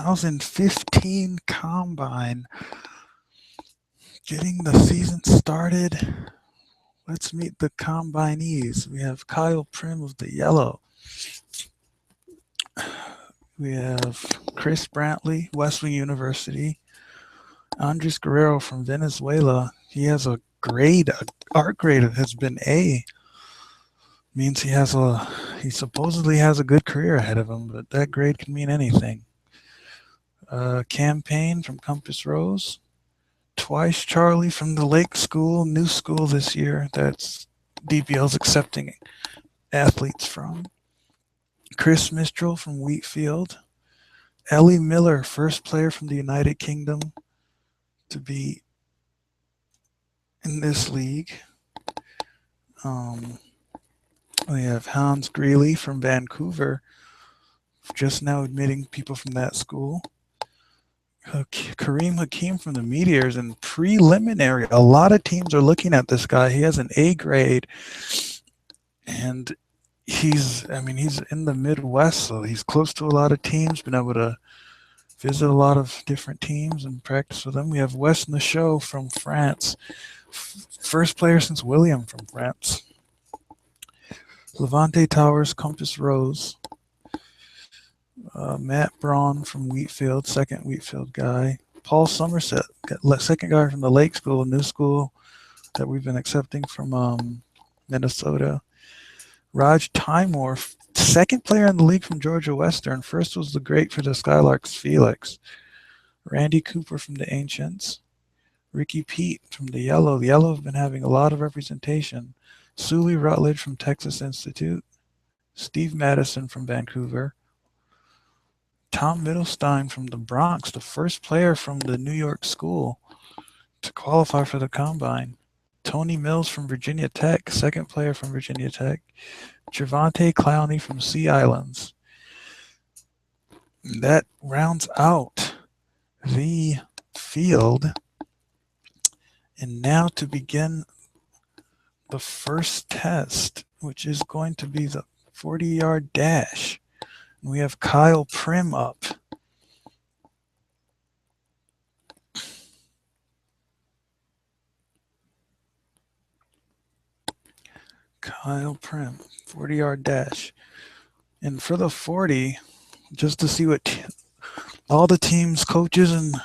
2015 Combine. Getting the season started. Let's meet the combinees. We have Kyle Prim of the yellow. We have Chris Brantley, Wesleyan University. Andres Guerrero from Venezuela. He has a grade, art grade has been A. Means he supposedly has a good career ahead of him, but that grade can mean anything. Campaign from Compass Rose. Twice Charlie from the Lake School, new school this year that's DBL's accepting athletes from. Chris Mistral from Wheatfield. Ellie Miller, first player from the United Kingdom to be in this league. We have Hans Greeley from Vancouver, just now admitting people from that school. Kareem Hakeem from the Meteors and preliminary. A lot of teams are looking at this guy. He has an A grade, and he's in the Midwest, so he's close to a lot of teams. Been able to visit a lot of different teams and practice with them. We have Wes Michaud from France, first player since William from France. Levante Towers, Compass Rose. Matt Braun from Wheatfield, second Wheatfield guy. Paul Somerset, second guy from the Lake School, new school that we've been accepting from Minnesota. Raj Timor, second player in the league from Georgia Western. First was the great for the Skylarks, Felix. Randy Cooper from the Ancients. Ricky Pete from the Yellow. The Yellow have been having a lot of representation. Sully Rutledge from Texas Institute. Steve Madison from Vancouver. Tom Middlestein from the Bronx, the first player from the New York school to qualify for the Combine. Tony Mills from Virginia Tech, second player from Virginia Tech. Javante Clowney from Sea Islands. That rounds out the field. And now to begin the first test, which is going to be the 40-yard dash. We have Kyle Prim up. Kyle Prim, 40-yard dash. And for the 40, just to see what all the teams, coaches, and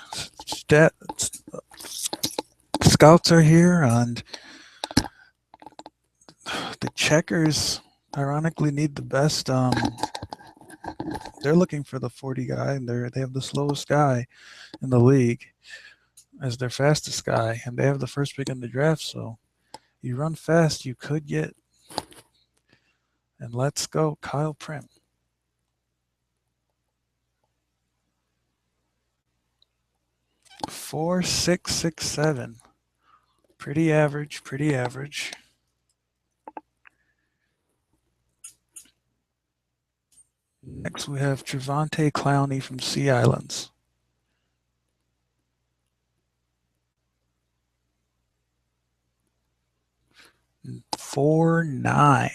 scouts are here, and the checkers ironically need the best. They're looking for the 40 guy, and they have the slowest guy in the league as their fastest guy, and they have the first pick in the draft. So you run fast, you could get. And let's go, Kyle Prim. Four, 6, 6, 7. Pretty average, pretty average. Next, we have Javante Clowney from Sea Islands. 4.9.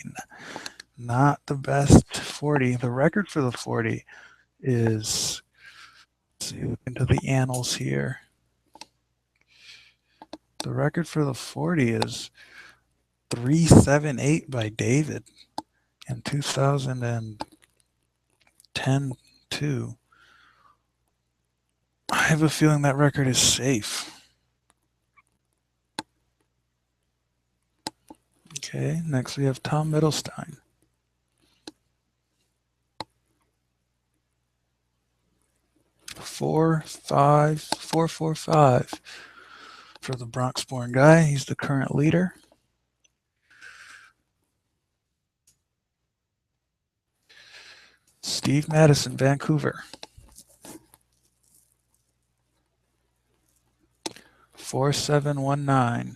Not the best 40. The record for the 40 is, let's see, look into the annals here. The record for the 40 is 3.78 by David in 2010 too. I have a feeling that record is safe. Okay, next we have Tom Middlestein. 4.45 for the Bronx-born guy. He's the current leader. Steve Madison, Vancouver. 4.719.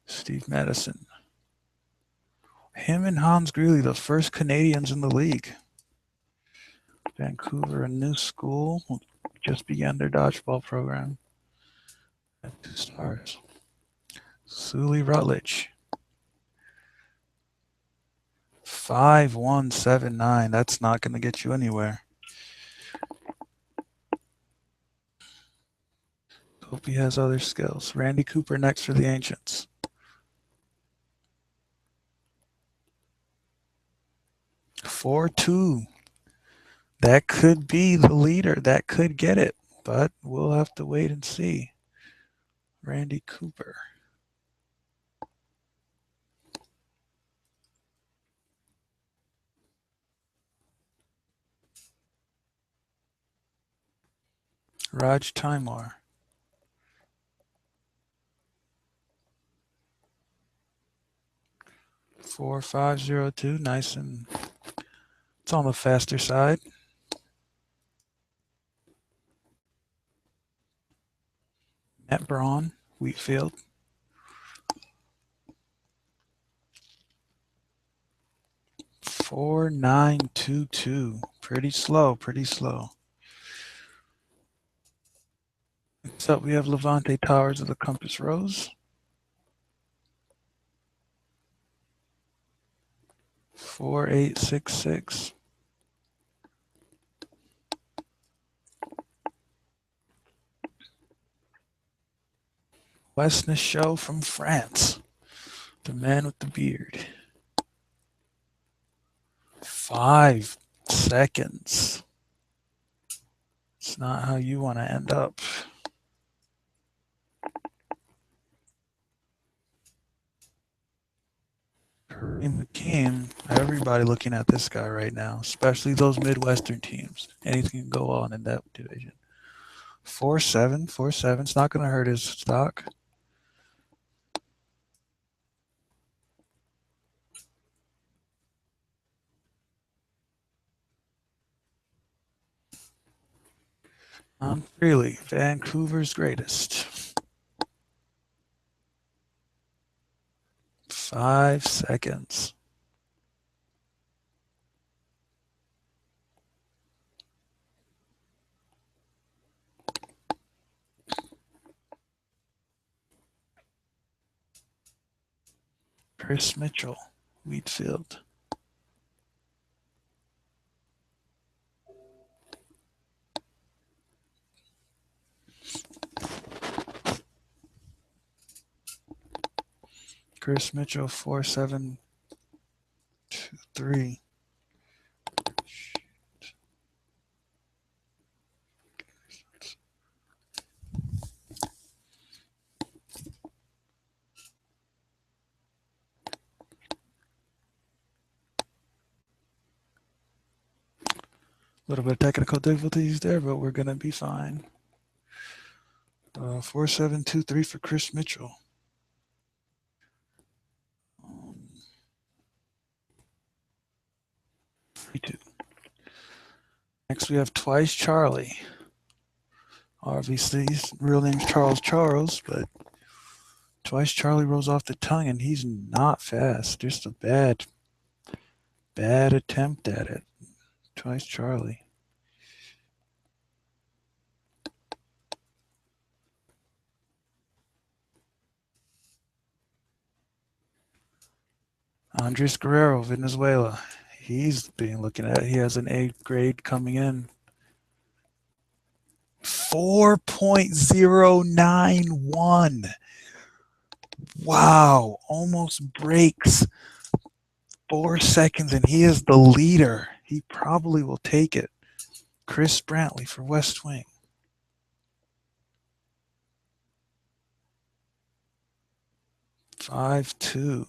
Steve Madison. Him and Hans Greeley, the first Canadians in the league. Vancouver, a new school, just began their dodgeball program. At 2 stars. Sully Rutledge. 5.179. That's not going to get you anywhere. Hope he has other skills. Randy Cooper next for the Ancients. Four two. That could be the leader. That could get it, but we'll have to wait and see. Randy Cooper. Raj Timar. 4502. Nice, and it's on the faster side. Matt Braun, Wheatfield. 4922. Pretty slow, pretty slow. Next up, we have Levante Towers of the Compass Rose. 4866. Wes Show from France. The man with the beard. 5 seconds. It's not how you want to end up. Kareem Hakeem, everybody looking at this guy right now, especially those Midwestern teams. Anything can go on in that division. 4-7, 4-7. It's not going to hurt his stock. Freely, Vancouver's greatest. 5 seconds. Chris Mitchell, Wheatfield. Chris Mitchell, 4723. A little bit of technical difficulties there, but we're going to be fine. 4723 for Chris Mitchell. 3-2. Next, we have Twice Charlie. Obviously, his real name's Charles, but Twice Charlie rolls off the tongue, and he's not fast. Just a bad attempt at it. Twice Charlie. Andres Guerrero, Venezuela. He's being looking at. He has an A grade coming in. 4.091. Wow, almost breaks 4 seconds, and he is the leader. He probably will take it. Chris Brantley for West Wing. 5-2.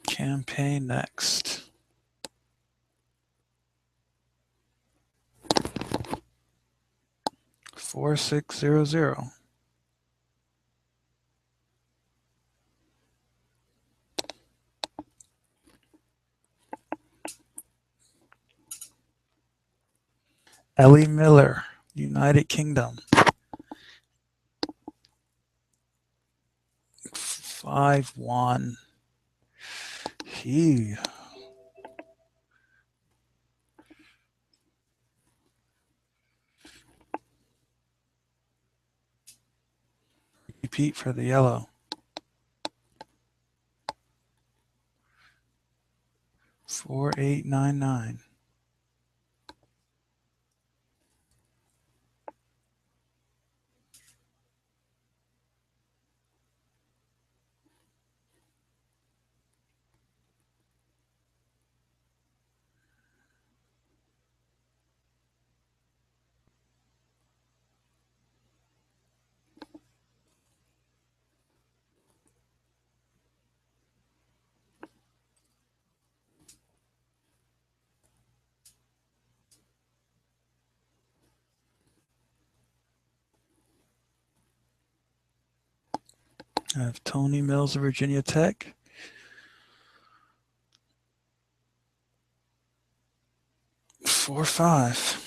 Campaign next. Four 600. Ellie Miller, United Kingdom. 5-1. He repeat for the yellow. 4899. I have Tony Mills of Virginia Tech. Four five.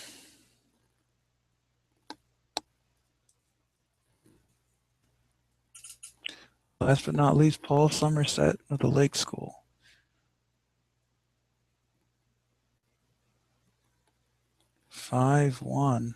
Last but not least, Paul Somerset of the Lake School. 5-1.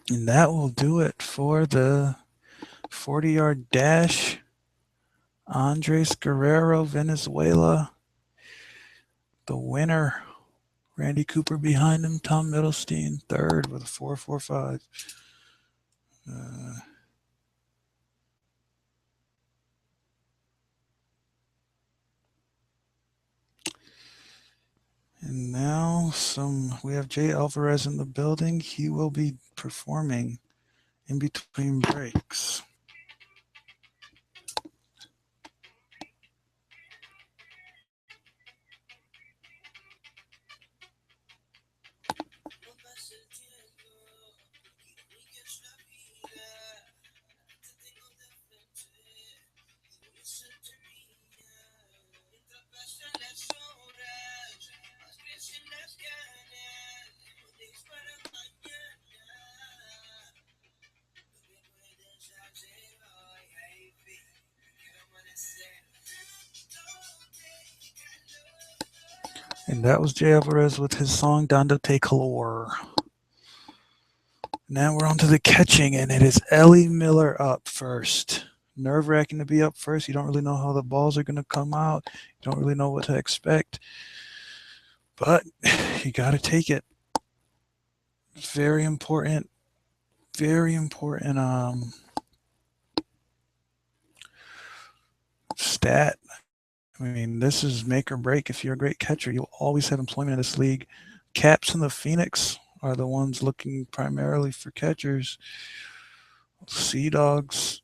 And that will do it for the 40-yard dash. Andres Guerrero, Venezuela. The winner. Randy Cooper behind him. Tom Middlestein third with a 4.45. And now we have Jay Alvarez in the building. He will be performing in between breaks. And that was Jay Alvarez with his song Dandote Calor. Now we're on to the catching, and it is Ellie Miller up first. Nerve-wracking to be up first. You don't really know how the balls are going to come out. You don't really know what to expect. But you got to take it. Very important stat. I mean, this is make or break. If you're a great catcher, you'll always have employment in this league. Caps and the Phoenix are the ones looking primarily for catchers. Sea Dogs,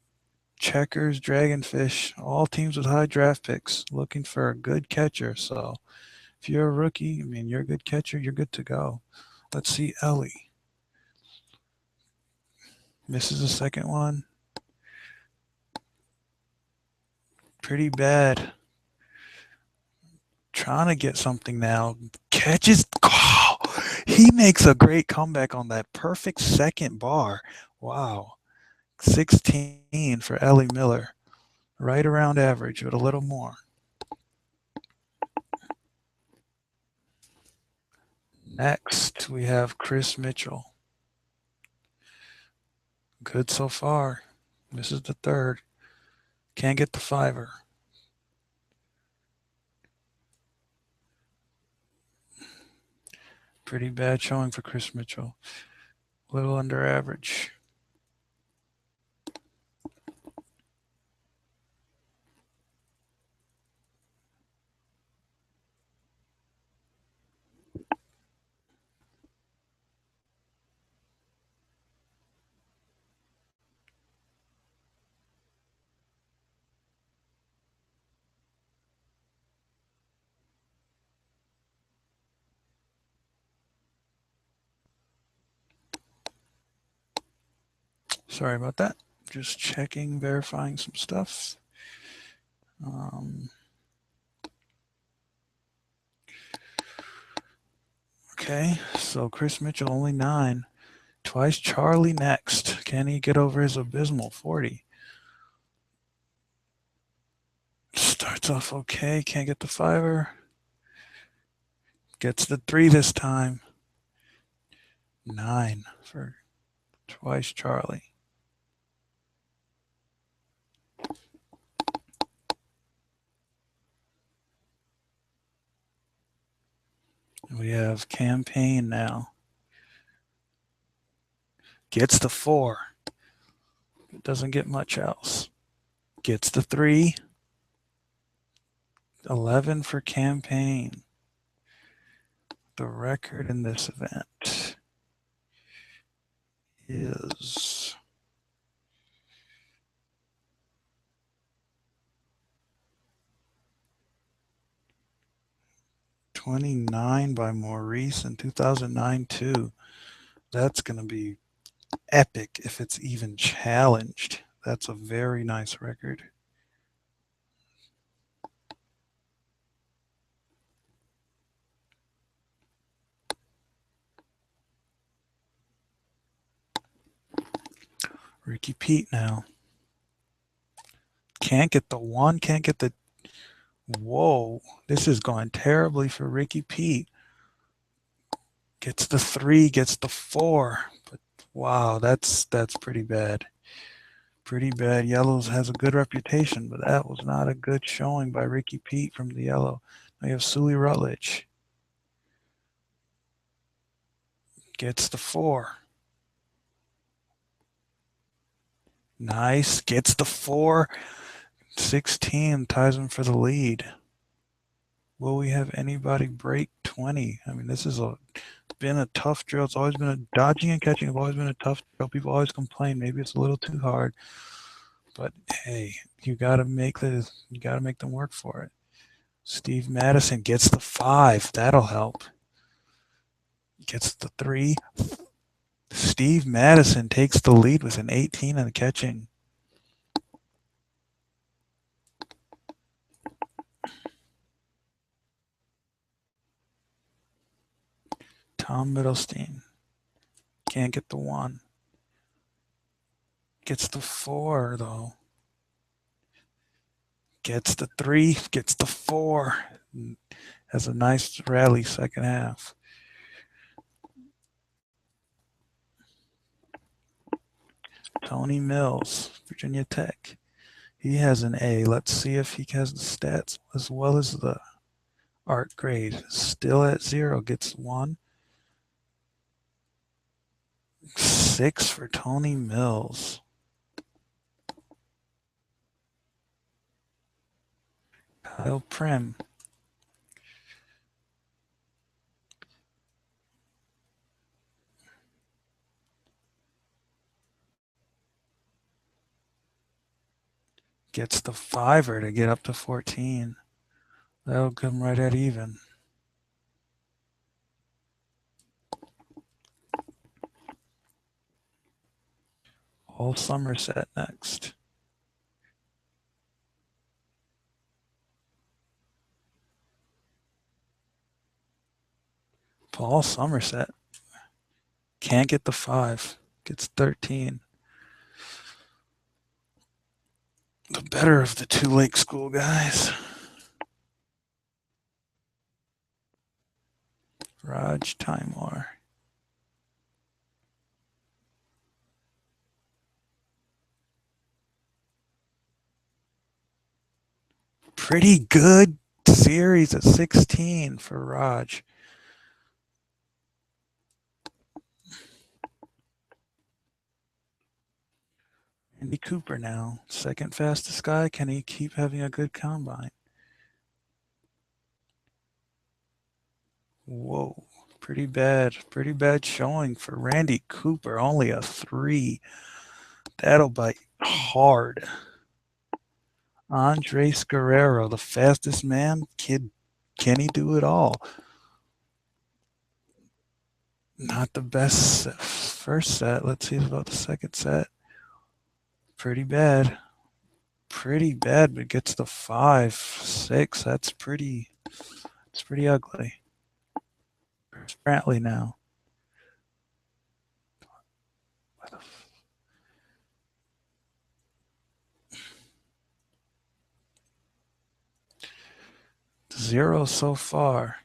Checkers, Dragonfish, all teams with high draft picks looking for a good catcher. So if you're a rookie, I mean, you're a good catcher, you're good to go. Let's see Ellie. Misses the second one. Pretty bad. Trying to get something now. Catches. Oh, he makes a great comeback on that perfect second bar. Wow. 16 for Ellie Miller. Right around average, but a little more. Next, we have Chris Mitchell. Good so far. Misses the third. Can't get the fiver. Pretty bad showing for Chris Mitchell. A little under average. Sorry about that. Just checking, verifying some stuff. Okay, so Chris Mitchell only 9. Twice Charlie next. Can he get over his abysmal 40? Starts off okay, can't get the 5-er. Gets the 3 this time. 9 for Twice Charlie. We have Campaign now. Gets the 4. It doesn't get much else. Gets the 3. 11 for Campaign. The record in this event is 29 by Maurice in 2009 too. That's going to be epic if it's even challenged. That's a very nice record. Ricky Pete now. Can't get the 1, can't get the... Whoa, this is going terribly for Ricky Pete. Gets the 3, gets the 4. But wow, that's pretty bad. Pretty bad. Yellows has a good reputation, but that was not a good showing by Ricky Pete from the yellow. Now you have Sully Rutledge. Gets the 4. Nice. Gets the 4. 16 ties him for the lead. Will we have anybody break 20? I mean, this has been a tough drill. It's always been dodging and catching have always been a tough drill. People always complain maybe it's a little too hard. But hey, you gotta make them work for it. Steve Madison gets the 5. That'll help. Gets the 3. Steve Madison takes the lead with an 18 and catching. Tom Middlestein can't get the 1. Gets the 4 though. Gets the 3. Gets the 4. Has a nice rally second half. Tony Mills, Virginia Tech. He has an A. Let's see if he has the stats as well as the art grade. Still at 0. Gets 1. 6 for Tony Mills. Kyle Prim. Gets the 5-er to get up to 14. That'll come right at even. Paul Somerset next. Paul Somerset can't get the 5. Gets 13. The better of the 2 Lake School guys. Raj Timor. Pretty good series at 16 for Raj. Andy Cooper now, second fastest guy. Can he keep having a good combine? Whoa, pretty bad showing for Randy Cooper. Only a 3. That'll bite hard. Andres Guerrero, the fastest man. Kid, can he do it all? Not the best first set. Let's see about the second set. Pretty bad. Pretty bad, but gets the 5, 6. That's pretty. It's pretty ugly. Brantley now. 0 so far.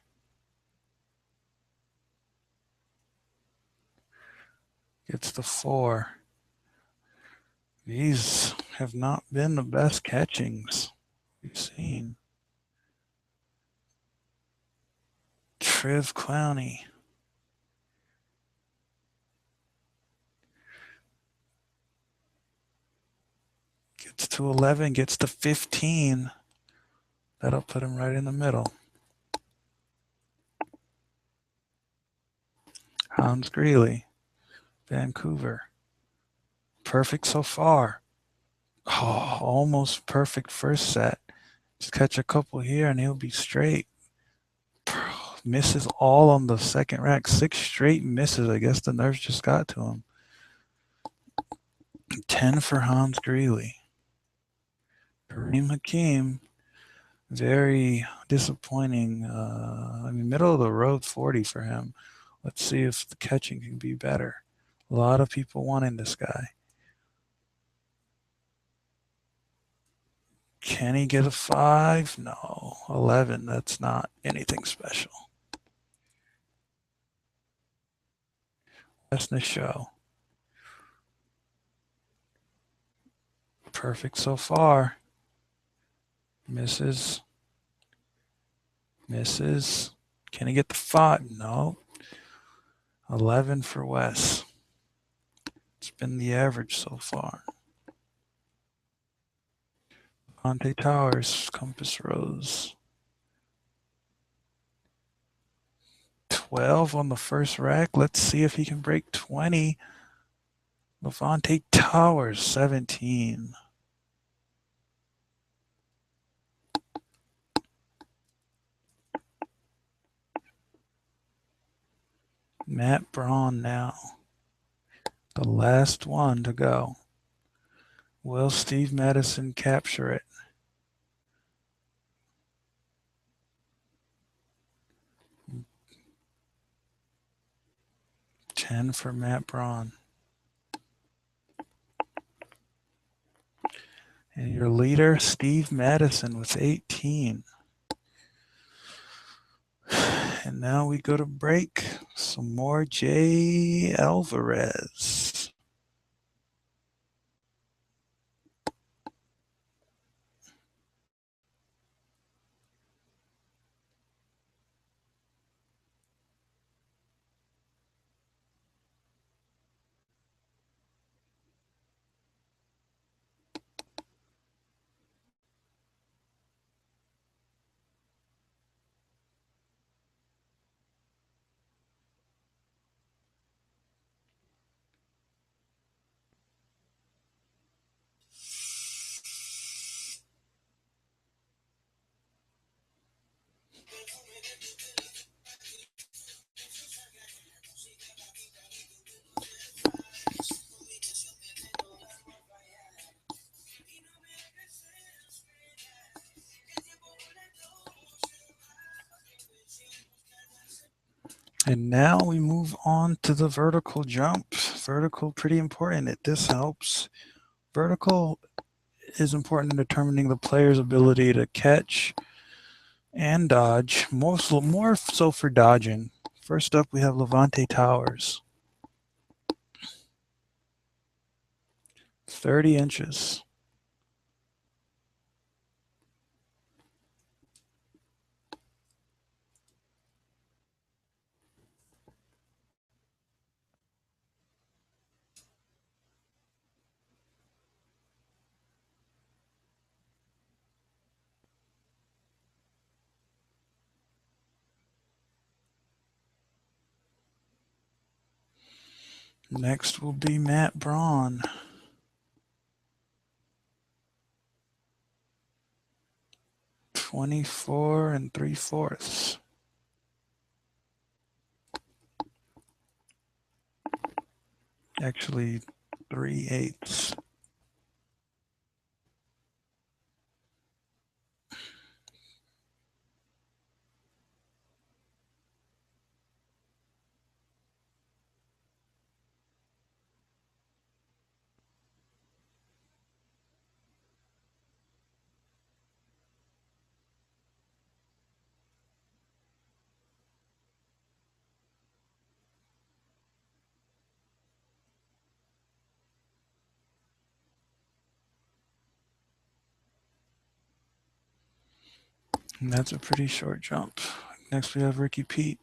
Gets the 4. These have not been the best catchings we've seen. Triv Clowney. Gets to 11, gets to 15. That'll put him right in the middle. Hans Greeley, Vancouver. Perfect so far. Oh, almost perfect first set. Just catch a couple here and he'll be straight. Misses all on the second rack. 6 straight misses. I guess the nerves just got to him. 10 for Hans Greeley. Kareem Hakeem, very disappointing. Middle of the road 40 for him. Let's see if the catching can be better. A lot of people wanting this guy. Can he get a 5? No. 11, that's not anything special. That's the show. Perfect so far. Misses. Misses. Can he get the 5? No. 11 for Wes. It's been the average so far. Conte Towers, Compass Rose. 12 on the first rack. Let's see if he can break 20. Levante Towers, 17. Matt Braun now. The last one to go. Will Steve Madison capture it? $10 for Matt Braun. And your leader, Steve Madison, with 18. And now we go to break. Some more Jay Alvarez. And now we move on to the vertical jump. Vertical, pretty important. This helps. Vertical is important in determining the player's ability to catch and dodge, more so for dodging. First up, we have Levante Towers. 30 inches. Next will be Matt Braun. 24 3/4. Actually, 3/8. And that's a pretty short jump. Next we have Ricky Pete.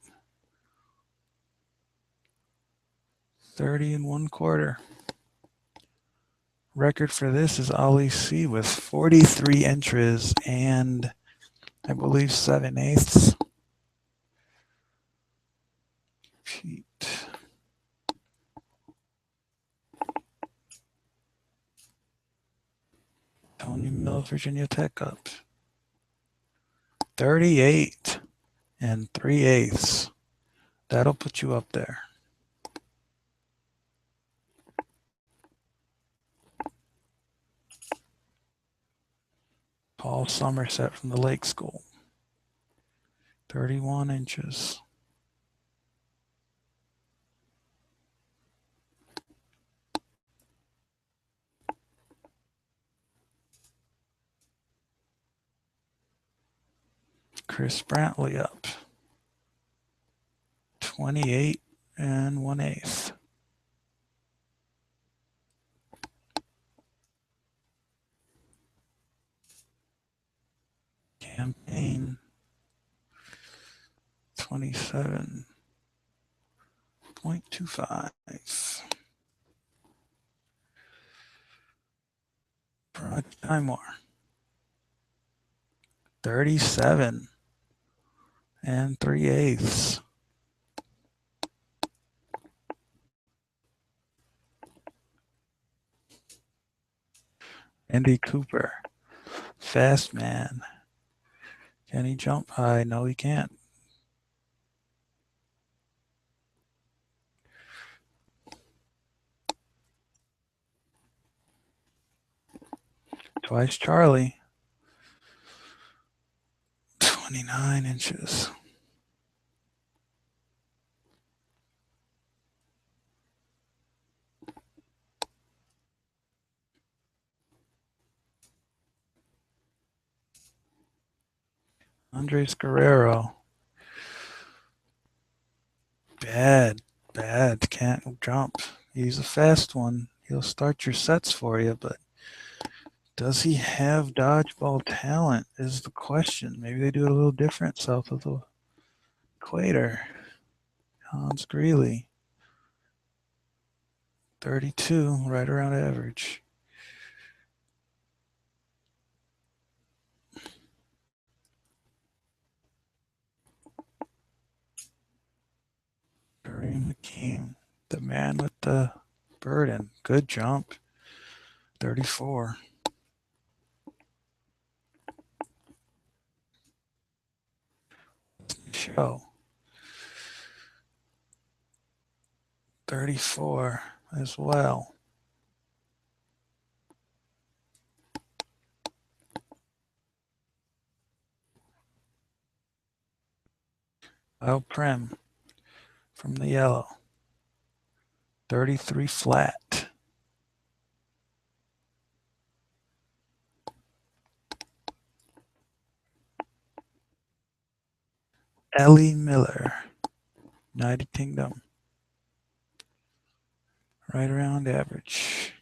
30 1/4. Record for this is Ali C with 43 inches and I believe 7/8. Pete. Tony Mills, Virginia Tech Cup. 38 3/8. That'll put you up there. Paul Somerset from the Lake School. 31 inches. Chris Brantley up. 28 1/8. Campaign 27.25. Rod Timor 37 3/8. Andy Cooper, fast man. Can he jump high? No, he can't. Twice Charlie. 29 inches. Andres Guerrero. Bad. Can't jump. He's a fast one. He'll start your sets for you, but does he have dodgeball talent is the question. Maybe they do it a little different south of the equator. Hans Greeley. 32, right around average. Kareem Hakeem, the man with the burden. Good jump. 34. Show. 34 as well. Kyle Prim from the yellow. 33 flat. Ellie Miller, United Kingdom. Right around average.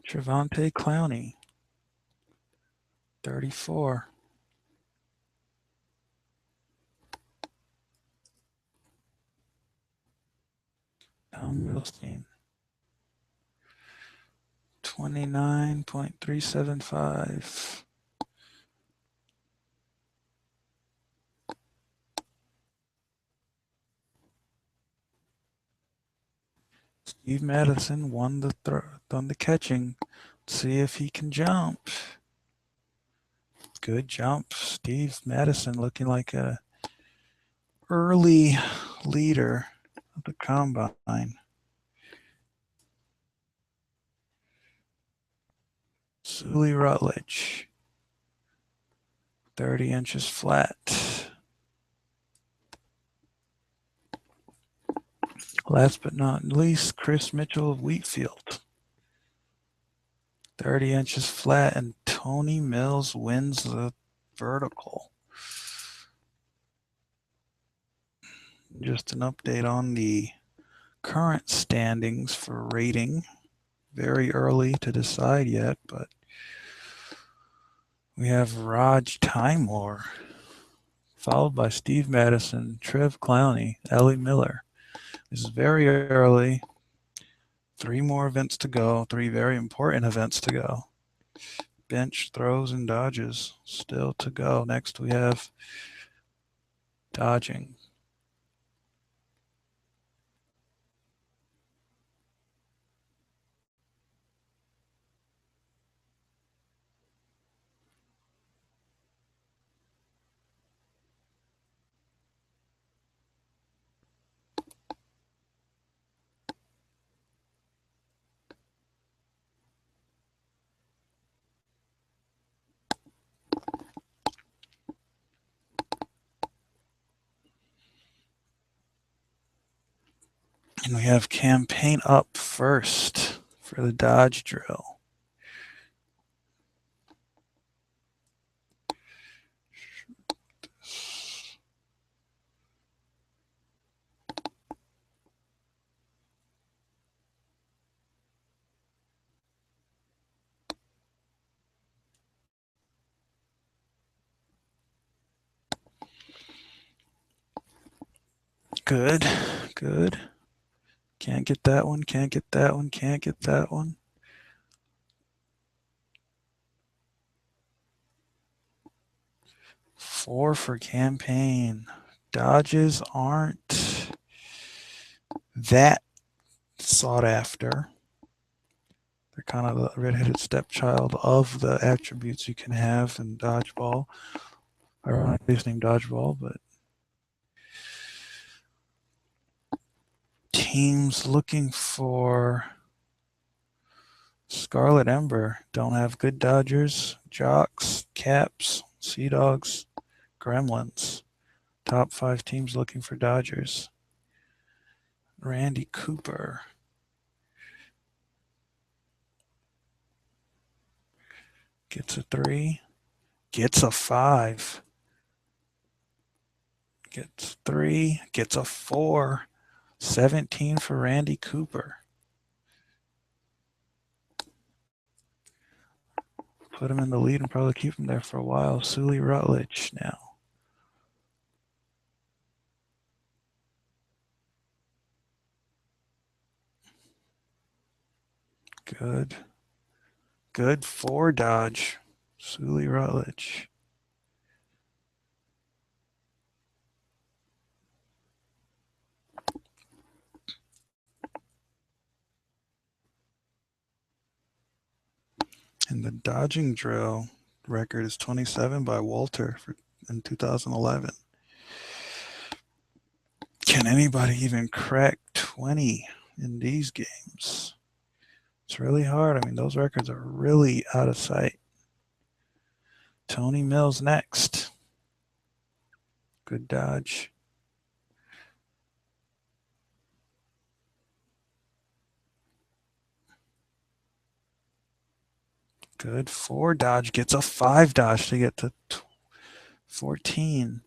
Trevante Clowney, 34. Tom Milstein, 29.375. Steve Madison won the catching. Let's see if he can jump. Good jump. Steve Madison looking like a early leader of the combine. Sully Rutledge, 30 inches flat. Last but not least, Chris Mitchell of Wheatfield, 30 inches flat, and Tony Mills wins the vertical. Just an update on the current standings for rating. Very early to decide yet, but we have Raj Timor, followed by Steve Madison, Trev Clowney, Ellie Miller. This is very early. 3 more events to go, 3 very important events to go. Bench, throws, and dodges still to go. Next we have dodging. And we have campaign up first for the dodge drill. Good, good. Can't get that one, can't get that one, can't get that one. Four for campaign. Dodges aren't that sought after. They're kind of the red-headed stepchild of the attributes you can have in Dodgeball. Ironically, it's named Dodgeball, but teams looking for Scarlet Ember don't have good dodgers. Jocks, Caps, Sea Dogs, Gremlins. Top 5 teams looking for dodgers. Randy Cooper. Gets a 3. Gets a 5. Gets 3. Gets a 4. 17 for Randy Cooper. Put him in the lead and probably keep him there for a while. Sully Rutledge now. Good. Good 4 dodge. Sully Rutledge. And the dodging drill record is 27 by Walter in 2011. Can anybody even crack 20 in these games? It's really hard. I mean, those records are really out of sight. Tony Mills next. Good dodge. Good 4 dodge. Gets a 5 dodge to get to 14.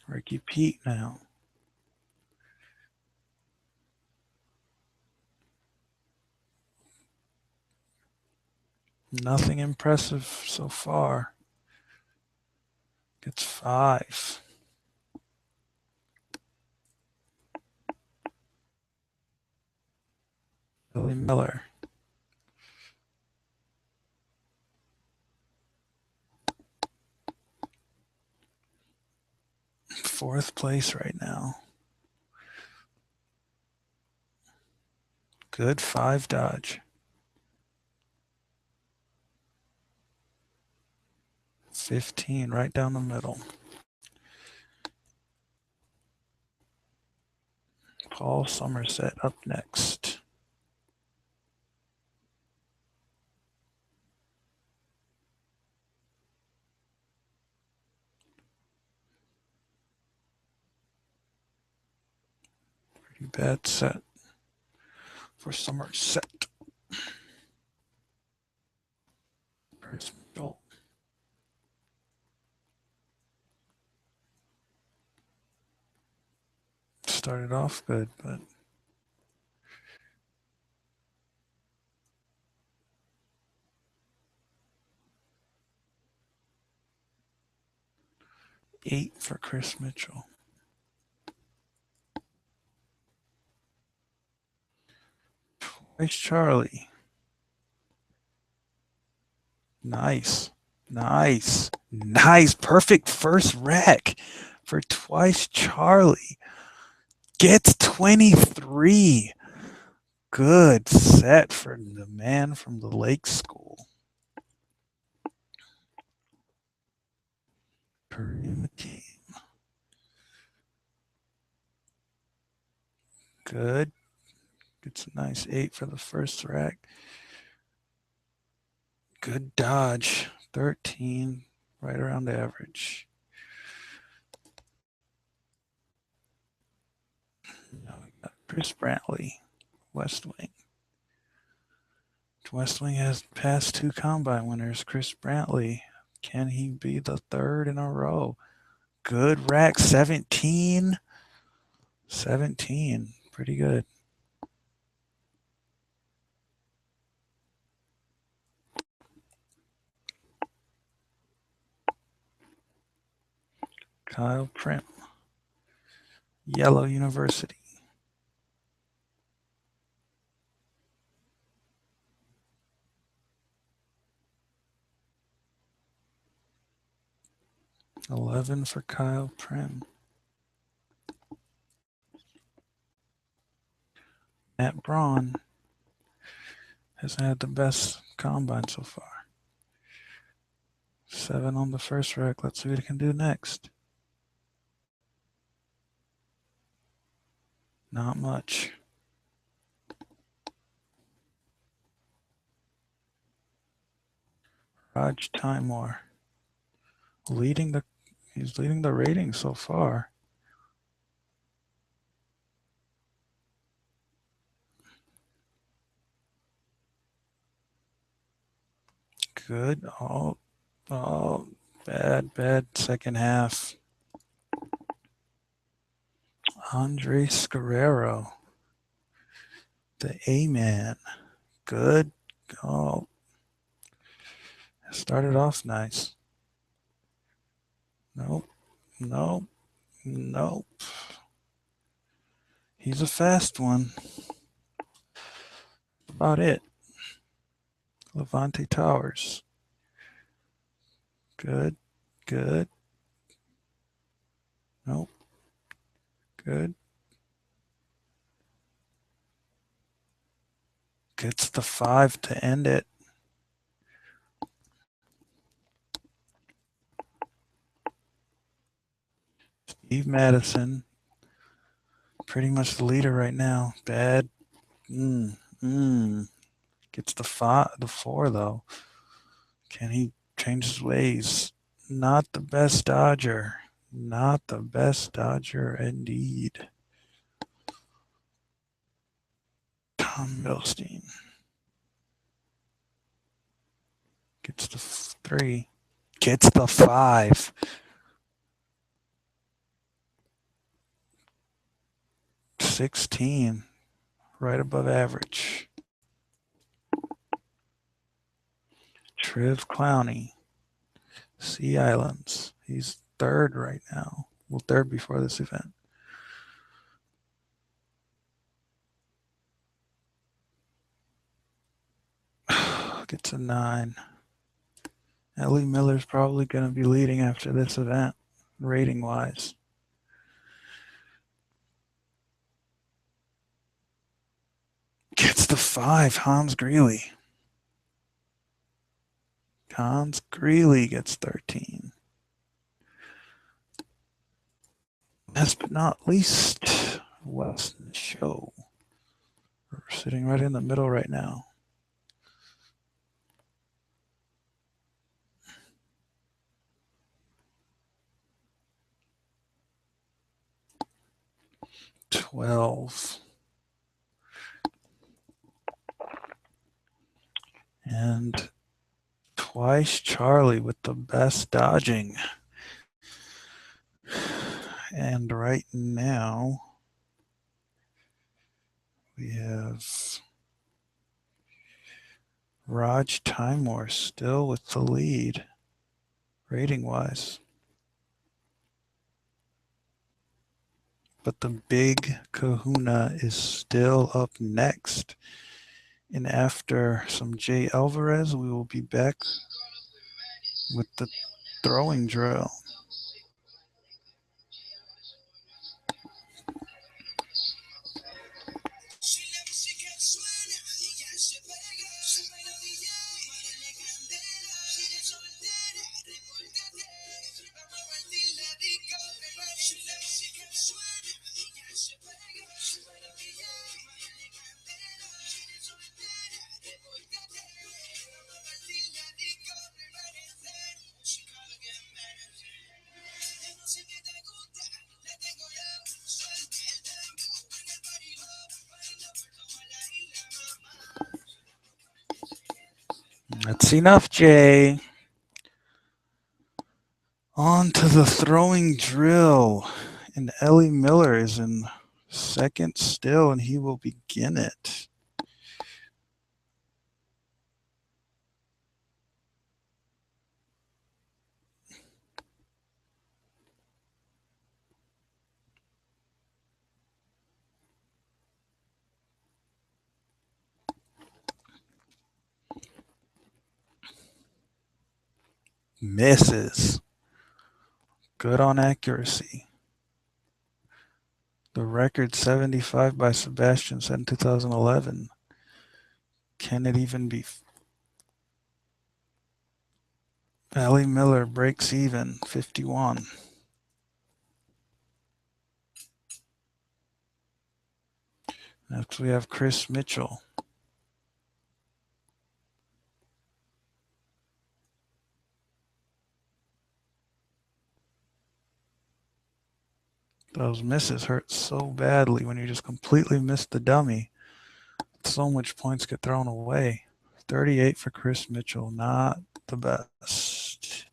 Ricky Pete now. Nothing impressive so far. Gets 5. Billy Miller. Fourth place right now. Good 5 dodge. 15 right down the middle. Paul Somerset up next. Pretty bad set for Somerset. Chris Mitchell. Started off good, but eight for Chris Mitchell. Twice Charlie. Nice. Nice. Nice. Perfect first rec for Twice Charlie. Gets 23. Good set for the man from the Lake School. Team. Good. Gets a nice 8 for the first rack. Good dodge. 13. Right around average. Now we got Chris Brantley, West Wing. West Wing has past 2 combine winners. Chris Brantley. Can he be the third in a row? Good rack. 17. 17. Pretty good. Kyle Prim. Yellow University. $11 for Kyle Prim. Matt Braun hasn't had the best combine so far. 7 on the first rack. Let's see what he can do next. Not much. Raj Timor. He's leading the rating so far. Good. Oh, bad second half. Andres Guerrero. The A-man. Good. Oh. Started off nice. Nope. He's a fast one. About it. Levante Towers. Good. Nope. Good. Gets the 5 to end it. Steve Madison. Pretty much the leader right now. Bad. Gets the 4 though. Can he change his ways? Not the best Dodger. Not the best Dodger indeed. Tom Milstein. Gets the 3. Gets the 5. 16. Right above average. Triv Clowney. Sea Islands. He's third right now. Well, third before this event. Gets a 9. Ellie Miller's probably going to be leading after this event, rating-wise. Gets the 5, Hans Greeley. Hans Greeley gets 13. Last but not least, Weston Show. We're sitting right in the middle right now. $12. And Twice Charlie with the best dodging. And right now, we have Raj Timor still with the lead, rating-wise. But the big kahuna is still up next. And after some Jay Alvarez, we will be back with the throwing drill. That's enough, Jay. On to the throwing drill. And Ellie Miller is in second still, and he will begin it. Misses. Good on accuracy. The record 75 by Sebastian set in 2011. Can it even be? Ellie Miller breaks even, 51. Next we have Chris Mitchell. Those misses hurt so badly when you just completely miss the dummy. So much points get thrown away. 38 for Chris Mitchell, not the best.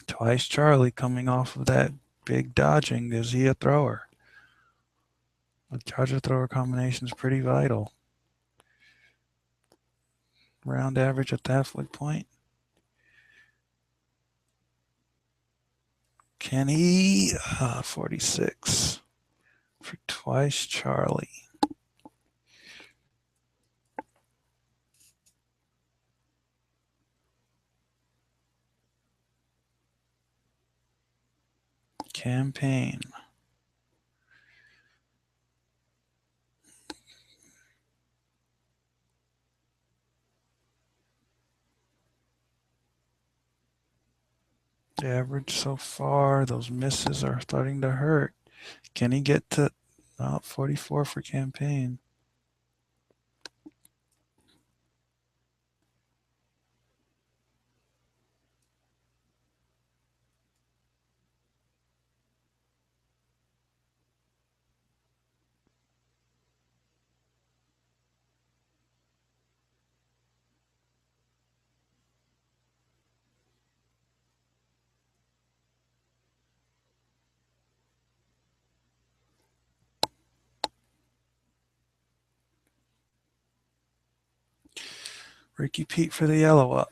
Twice Charlie coming off of that big dodging. Is he a thrower? The dodger-thrower combination is pretty vital. Round average at the halfway point. Can he? 46 for Twice Charlie. Campaign. The average so far, those misses are starting to hurt. Can he get to 44 for campaign? Ricky Pete for the yellow up.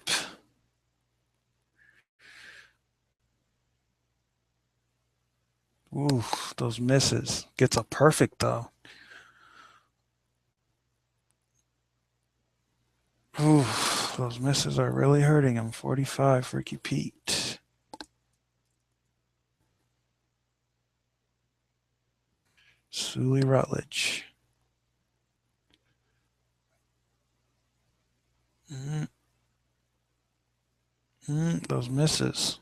Ooh, those misses. Gets a perfect though. Ooh, those misses are really hurting him. 45 for Ricky Pete. Sully Rutledge. Those misses.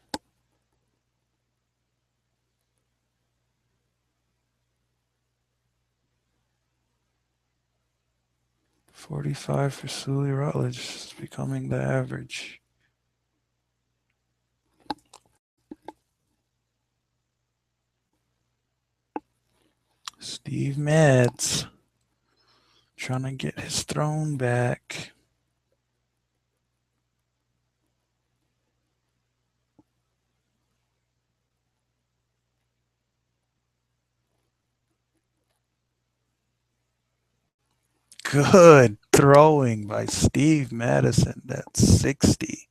$45 for Sully Rutledge. It's becoming the average. Steve Mads. Trying to get his throne back. Good throwing by Steve Madison. That's 60.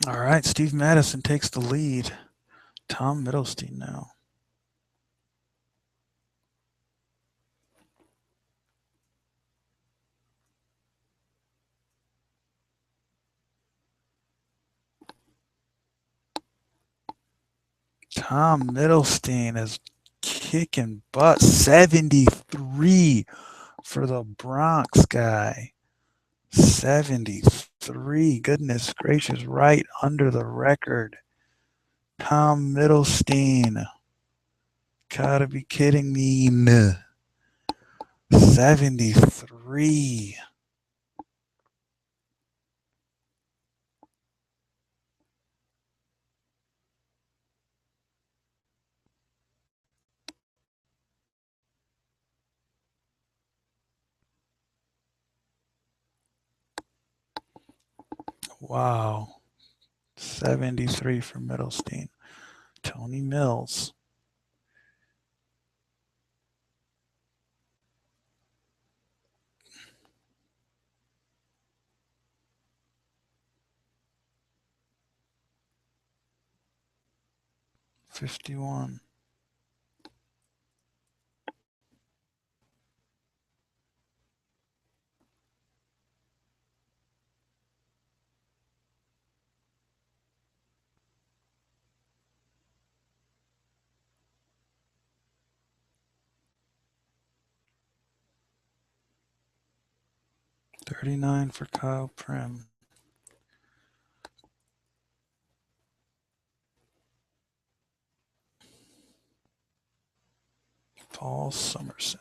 All right, Steve Madison takes the lead. Tom Middlestein now. Tom Middlestein is kicking butt. 73 for the Bronx guy. 73. Goodness gracious, right under the record. Tom Middlestein. Gotta be kidding me. 73. Wow. 73 for Middlestein. Tony Mills. $51. 39 for Kyle Prim. Paul Somerset.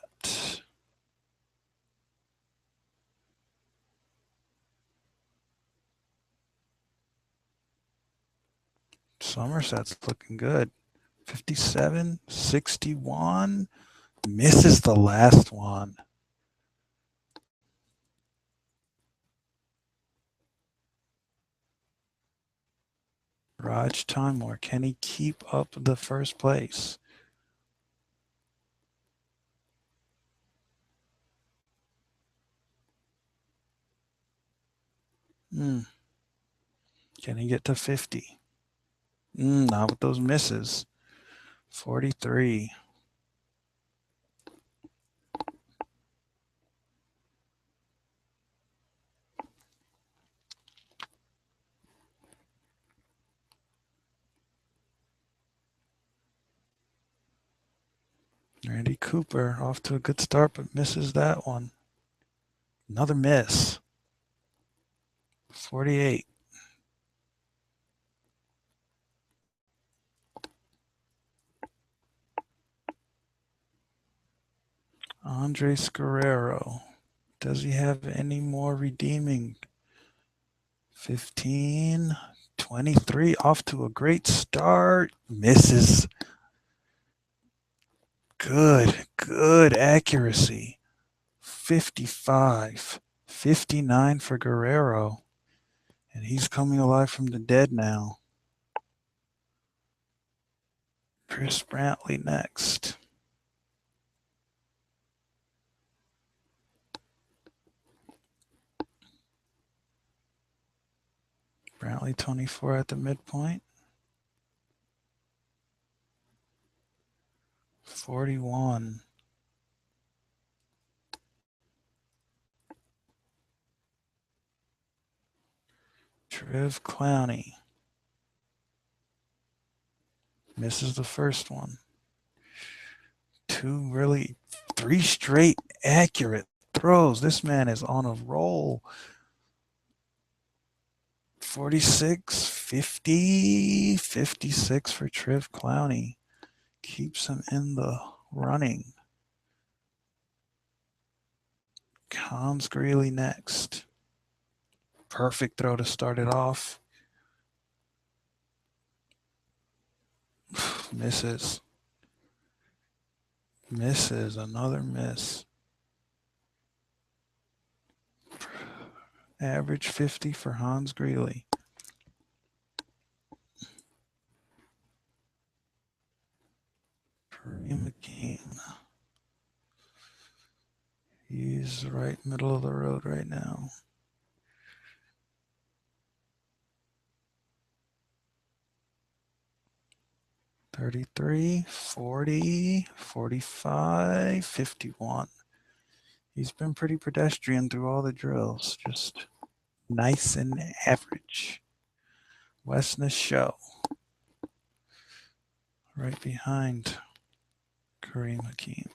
Somerset's looking good. 57, 61. Misses the last one. Raj Timor, can he keep up the first place? Can he get to 50? Not with those misses. 43. Randy Cooper off to a good start, but misses that one. Another miss. 48. Andres Guerrero. Does he have any more redeeming? 15, 23, off to a great start. Misses. Good accuracy. 55. 59 for Guerrero. And he's coming alive from the dead now. Chris Brantley next. Brantley 24 at the midpoint. 41. Trev Clowney. Misses the first one. Three straight accurate throws. This man is on a roll. 46, 50, 56 for Trev Clowney. Keeps him in the running. Hans Greeley next. Perfect throw to start it off. Misses. Misses. Another miss. Average 50 for Hans Greeley. Kareem McKean. He's right middle of the road right now. $33, $40, $45, $51. He's been pretty pedestrian through all the drills. Just nice and average. Westness Show. Right behind Kareem Hakeem.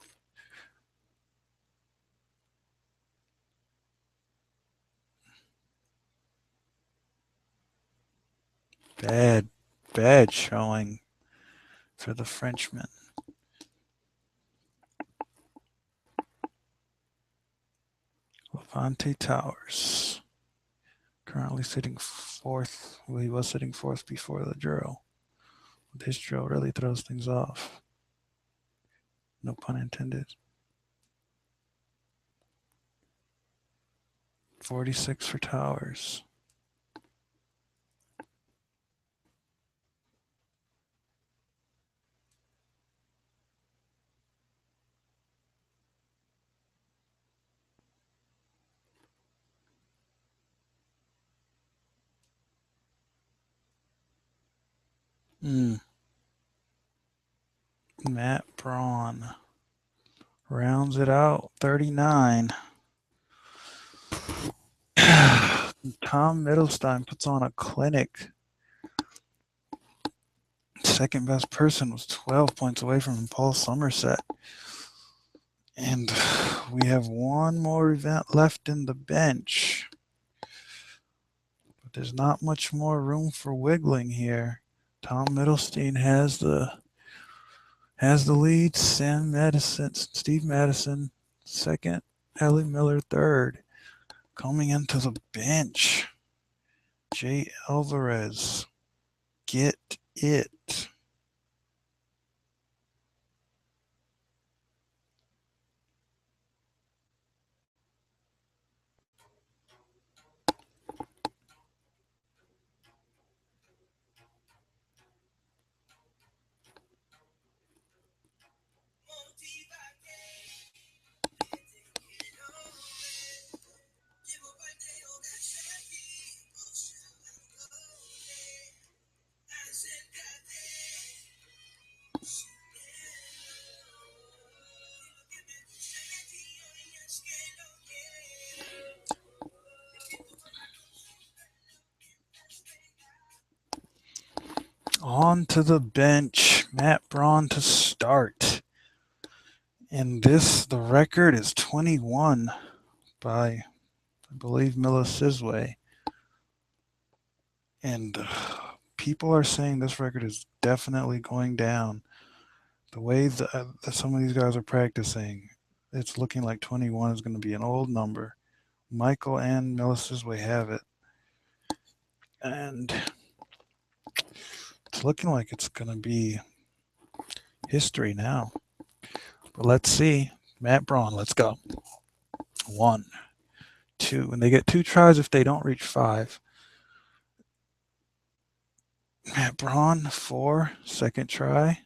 Bad showing for the Frenchman. Levante Towers. Currently sitting fourth. Well, he was sitting fourth before the drill. This drill really throws things off. No pun intended. 46 for Towers. Matt Braun rounds it out, 39. Tom Middlestein puts on a clinic. Second best person was 12 points away from him, Paul Somerset. And we have one more event left in the bench. But there's not much more room for wiggling here. Tom Middlestein has the lead. Steve Madison second. Ellie Miller third. Coming into the bench, Jay Alvarez. Get it. On to the bench, Matt Braun to start. And the record is 21 by, I believe, Mila Sizwe. And people are saying this record is definitely going down. The way that some of these guys are practicing, it's looking like 21 is going to be an old number. Michael and Mila Sizwe have it. And it's looking like it's going to be history now. But let's see. Matt Braun, let's go. 1, 2, and they get 2 tries if they don't reach 5. Matt Braun, 4, second try.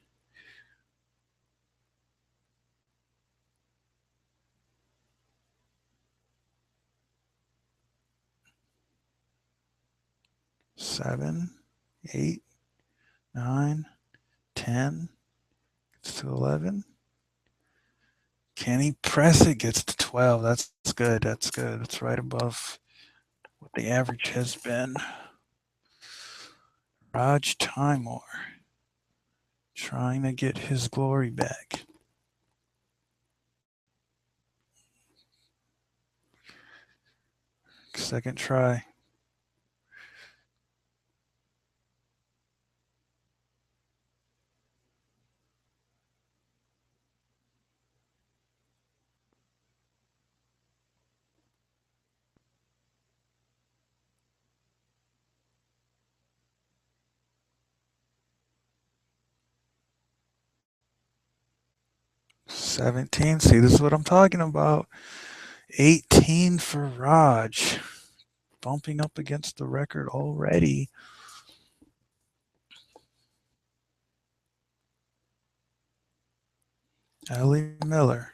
Seven, 8, 9, 10, gets to 11. Can he press it? Gets to 12. That's good. That's good. That's right above what the average has been. Raj Timor trying to get his glory back. Second try. $17. See, this is what I'm talking about. $18 for Raj. Bumping up against the record already. Ellie Miller.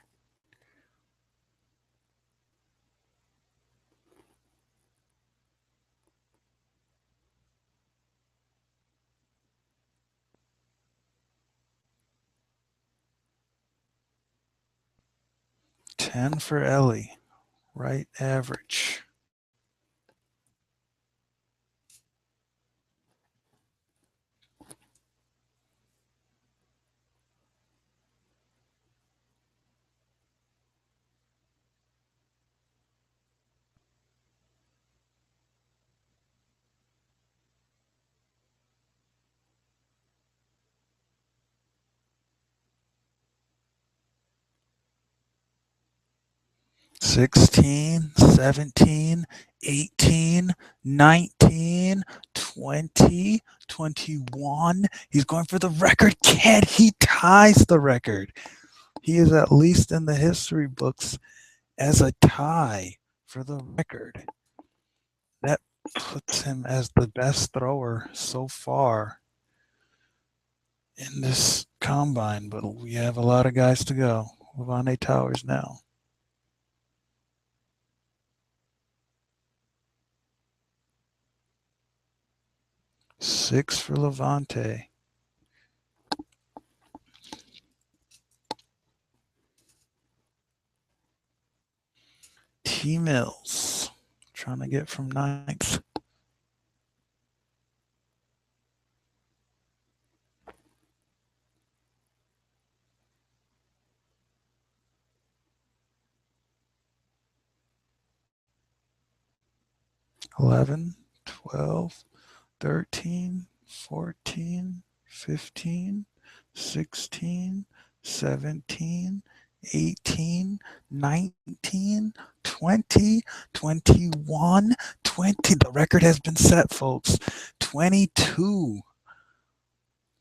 $10 for Ellie. Right average. $16, $17, $18, $19, $20, $21. He's going for the record. Can he ties the record? He is at least in the history books as a tie for the record. That puts him as the best thrower so far in this combine, but we have a lot of guys to go. Levante Towers now. 6 for Levante. T Mills trying to get from 9th. $11, $12, $13, $14, $15, $16, $17, $18, $19, $20, $21, $20. The record has been set, folks. $22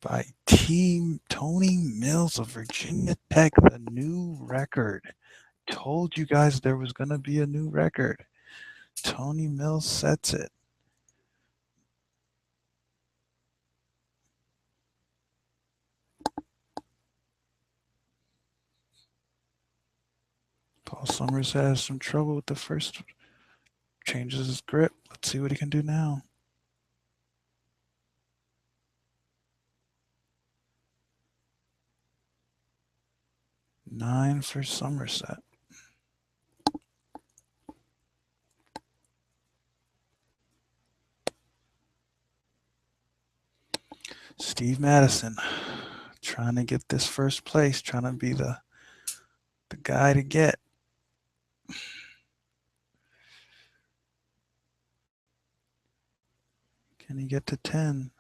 by Team Tony Mills of Virginia Tech, the new record. Told you guys there was going to be a new record. Tony Mills sets it. Paul Summers has some trouble with the first. Changes his grip. Let's see what he can do now. $9 for Somerset. Steve Madison trying to get this first place, trying to be the guy to get. Can he get to 10?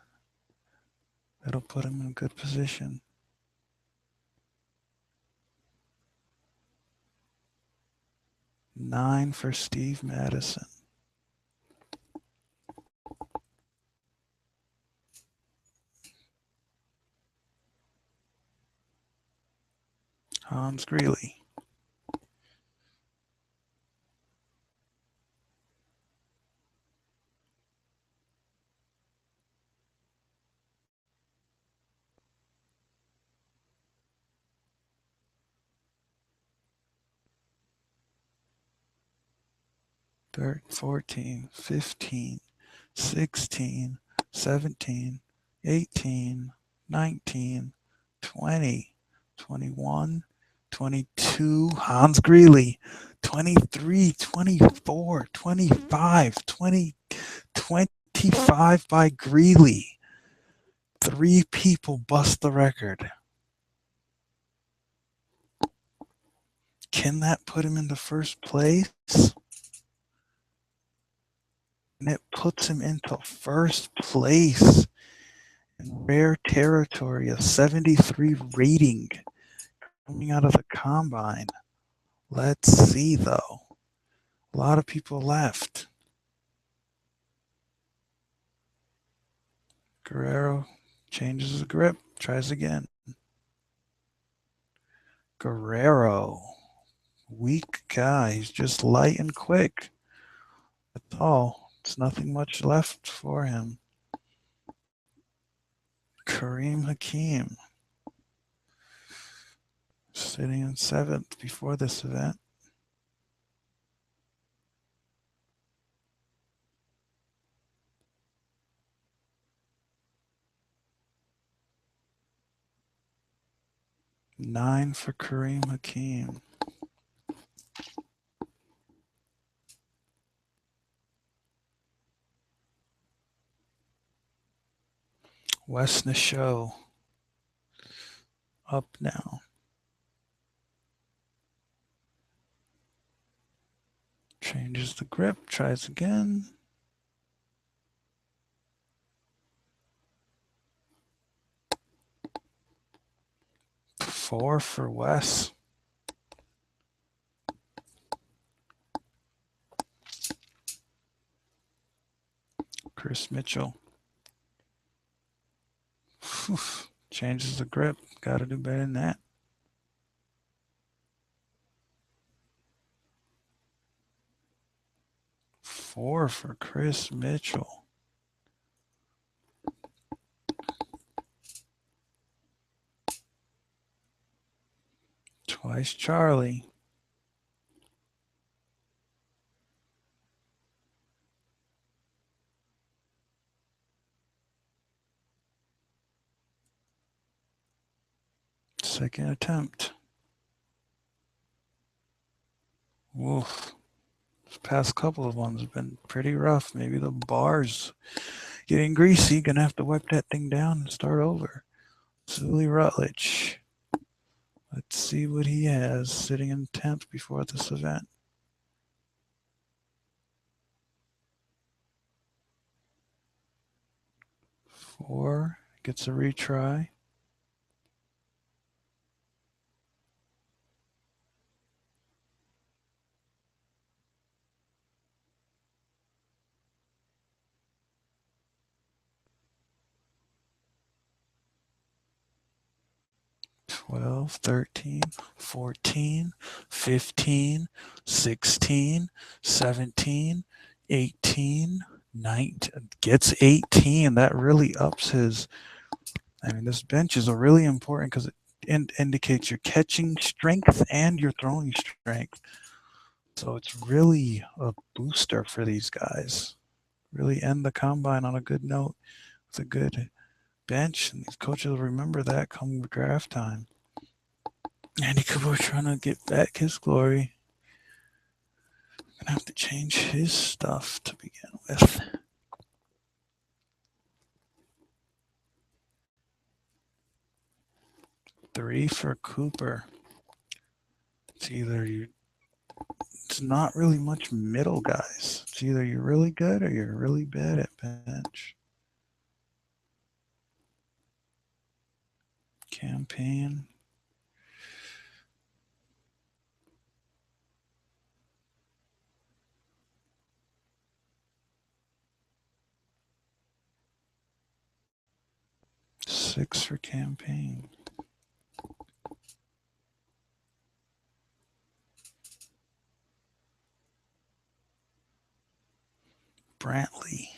That'll put him in a good position. $9 for Steve Madison. Hans Greeley. 14, 15, 16, 17, 18, 19, 20, 21, 22, Hans Greeley, 23, 24, 25, 20, 25 by Greeley. 3 people bust the record. Can that put him into first place? And it puts him into first place in rare territory, a 73 rating coming out of the combine. Let's see though. A lot of people left. Guerrero changes the grip, tries again. Guerrero, weak guy. He's just light and quick. That's all. It's nothing much left for him. Kareem Hakeem, sitting in 7th before this event. Nine for Kareem Hakeem. Wes Nisho up now. Changes the grip, tries again. Four for Wes. Chris Mitchell. Whew. Changes the grip. Got to do better than that. Four for Chris Mitchell. Twice Charlie. Second attempt. Woof. This past couple of ones have been pretty rough. Maybe the bar's getting greasy. Gonna have to wipe that thing down and start over. Zuli Rutledge. Let's see what he has sitting in 10th before this event. Four, gets a retry. Twelve, 13, 14, 15, 16, 17, 18, 19. Gets 18. That really ups his. I mean, this bench is really important because it indicates your catching strength and your throwing strength. So it's really a booster for these guys. Really end the combine on a good note with a good bench, and these coaches will remember that come draft time. Andy Kabor trying to get back his glory. Gonna have to change his stuff to begin with. Three for Cooper. It's either you. It's not really much middle guys. It's either you're really good or you're really bad at bench. Campaign. Six for campaign. Brantley.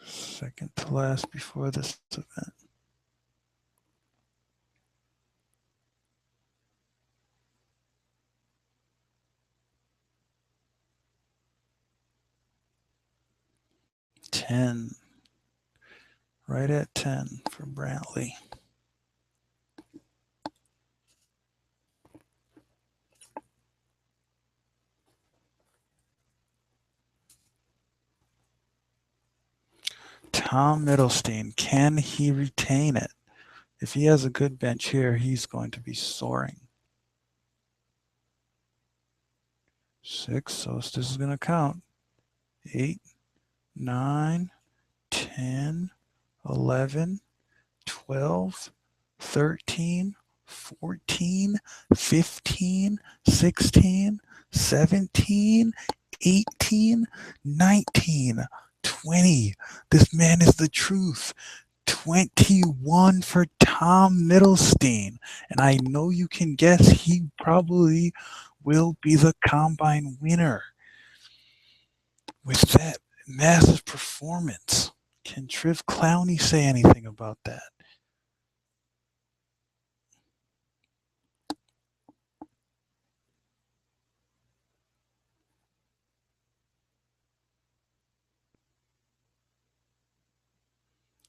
Second to last before this event. 10. Right at 10 for Brantley. Tom Middlestein, can he retain it? If he has a good bench here, he's going to be soaring. 6, so this is going to count. 8, 9, 10, 11, 12, 13, 14, 15, 16, 17, 18, 19, 20. This man is the truth. 21 for Tom Middlestein. And I know you can guess he probably will be the combine winner with that massive performance. Can Triv Clowney say anything about that?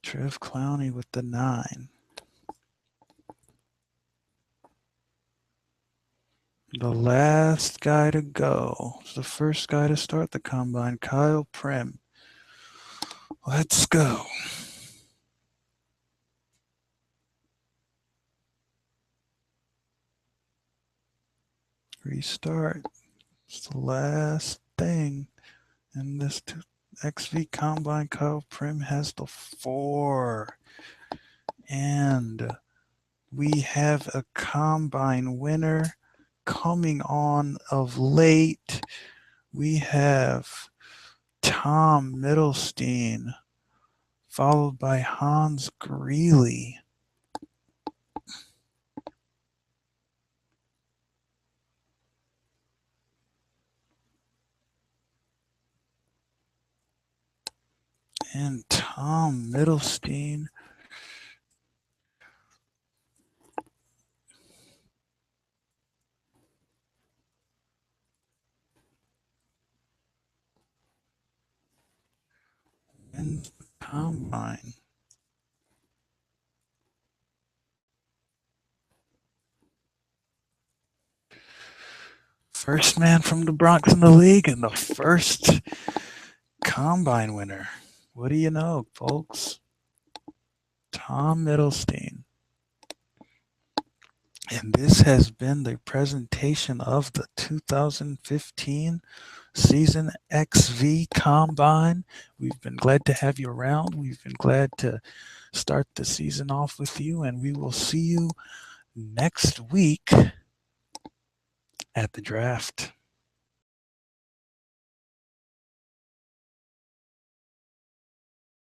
Triv Clowney with the 9. The last guy to go. The first guy to start the combine, Kyle Prim. Let's go. Restart. It's the last thing in this XV combine. Kyle Prim has the 4. And we have a combine winner coming on of late. We have Tom Middlestein, followed by Hans Greeley. And Tom Middlestein. And the combine. First man from the Bronx in the league and the first combine winner. What do you know, folks? Tom Middlestein. And this has been the presentation of the 2015 season XV Combine. We've been glad to have you around. We've been glad to start the season off with you, and we will see you next week at the draft.